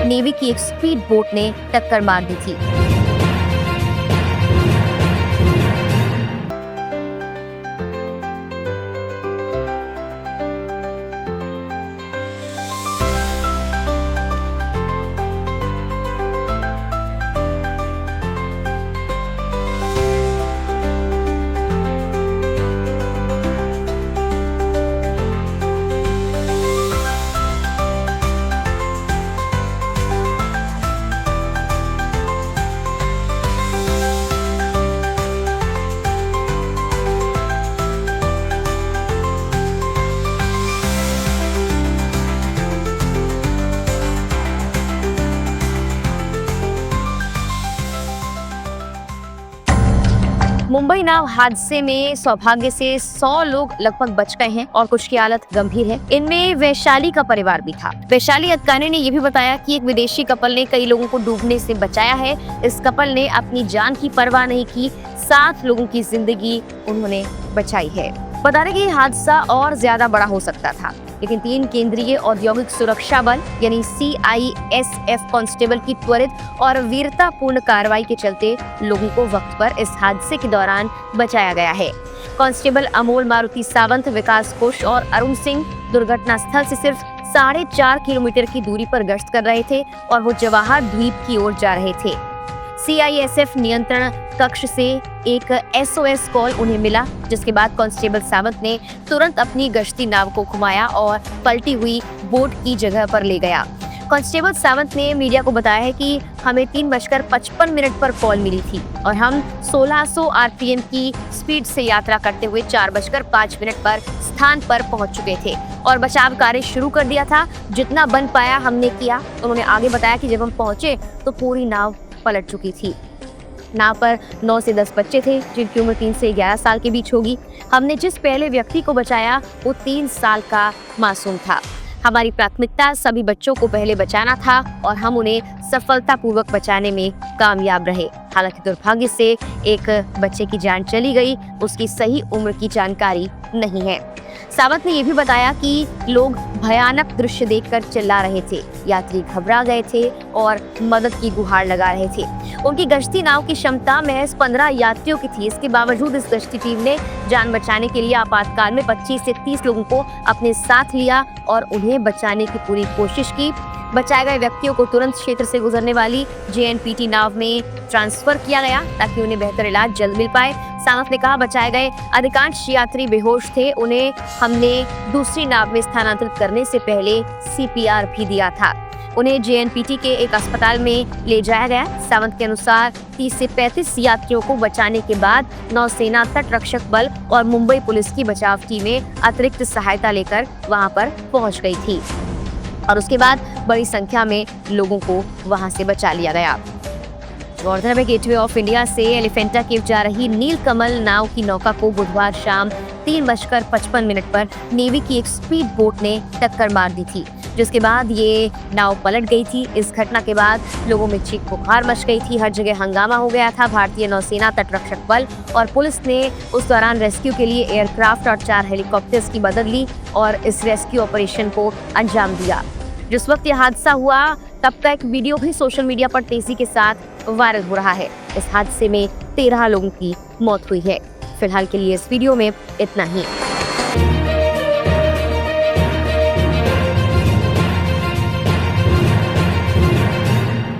Navy की एक speed boat ने टक्कर मार दी थी। मुंबई नाव हादसे में सौभाग्य से 100 लोग लगभग बच गए हैं और कुछ की हालत गंभीर है। इनमें वैशाली का परिवार भी था। वैशाली अदकाने ने यह भी बताया कि एक विदेशी कपल ने कई लोगों को डूबने से बचाया है। इस कपल ने अपनी जान की परवाह नहीं की, 7 लोगों की जिंदगी उन्होंने बचाई है। बता दें कि हादसा और ज्यादा बड़ा हो सकता था, लेकिन 3 केंद्रीय औद्योगिक सुरक्षा बल यानी CISF कांस्टेबल की त्वरित और वीरतापूर्ण कार्रवाई के चलते लोगों को वक्त पर इस हादसे के दौरान बचाया गया है। कांस्टेबल अमोल मारुति सावंत, विकास कुश और अरुण सिंह दुर्घटना स्थल से सिर्फ 4.5 किलोमीटर की दूरी पर गश्त कर रहे थे और वो जवाहर द्वीप की ओर जा रहे थे। CISF नियंत्रण कक्ष से एक SOS कॉल उन्हें मिला, जिसके बाद कांस्टेबल सावंत ने तुरंत अपनी गश्ती नाव को घुमाया और पलटी हुई बोट की जगह पर ले गया। कांस्टेबल सावंत ने मीडिया को बताया है कि हमें 3:55 पर कॉल मिली थी और हम 1600 RPM की स्पीड से यात्रा करते हुए 4:05 पर स्थान पर पहुंच चुके थे और बचाव कार्य शुरू कर दिया था। जितना बन पाया हमने किया। उन्होंने आगे बताया कि जब हम पहुंचे तो पूरी नाव पलट चुकी थी। नाव पर 9 से 10 बच्चे थे, जिनकी उम्र 3 से 11 साल के बीच होगी। हमने जिस पहले व्यक्ति को बचाया वो 3 साल का मासूम था। हमारी प्राथमिकता सभी बच्चों को पहले बचाना था और हम उन्हें सफलतापूर्वक बचाने में कामयाब रहे। हालांकि दुर्भाग्य से एक बच्चे की जान चली गई, उसकी सही उम्र की जानकारी नहीं है। सावंत ने यह भी बताया कि लोग भयानक दृश्य देखकर चिल्ला रहे थे, यात्री घबरा गए थे और मदद की गुहार लगा रहे थे। उनकी गश्ती नाव की क्षमता महज 15 यात्रियों की थी। इसके बावजूद इस गश्ती टीम ने जान बचाने के लिए आपातकाल में 25 से 30 लोगों को अपने साथ लिया और उन्हें बचाने की पूरी कोशिश की। बचाए गए व्यक्तियों को तुरंत क्षेत्र से गुजरने वाली JNPT नाव में ट्रांसफर किया गया ताकि उन्हें बेहतर इलाज जल्द मिल पाए। सावंत ने कहा, बचाए गए अधिकांश यात्री बेहोश थे। उन्हें हमने दूसरी नाव में स्थानांतरित करने से पहले CPR भी दिया था। उन्हें JNPT के एक अस्पताल में ले जाया गया। सावंत के अनुसार 30 से 35 यात्रियों को बचाने के बाद नौसेना, तट रक्षक बल और मुंबई पुलिस की बचाव टीमें अतिरिक्त सहायता लेकर वहां पर पहुंच गई थी और उसके बाद बड़ी संख्या में लोगों को वहां से बचा लिया गया। गौरतलब है गेटवे ऑफ इंडिया से एलिफेंटा केव जा रही नीलकमल नाव की नौका को बुधवार शाम 3:55 पर नेवी की एक स्पीड बोट ने टक्कर मार दी थी, जिसके बाद ये नाव पलट गई थी। इस घटना के बाद लोगों में चीख पुकार मच गई थी, हर जगह हंगामा हो गया था। भारतीय नौसेना, तटरक्षक बल और पुलिस ने उस दौरान रेस्क्यू के लिए एयरक्राफ्ट और 4 हेलीकॉप्टर्स की मदद ली और इस रेस्क्यू ऑपरेशन को अंजाम दिया। जिस वक्त यह हादसा हुआ तब का एक वीडियो भी सोशल मीडिया पर तेजी के साथ वायरल हो रहा है। इस हादसे में 13 लोगों की मौत हुई है। फिलहाल के लिए इस वीडियो में इतना ही।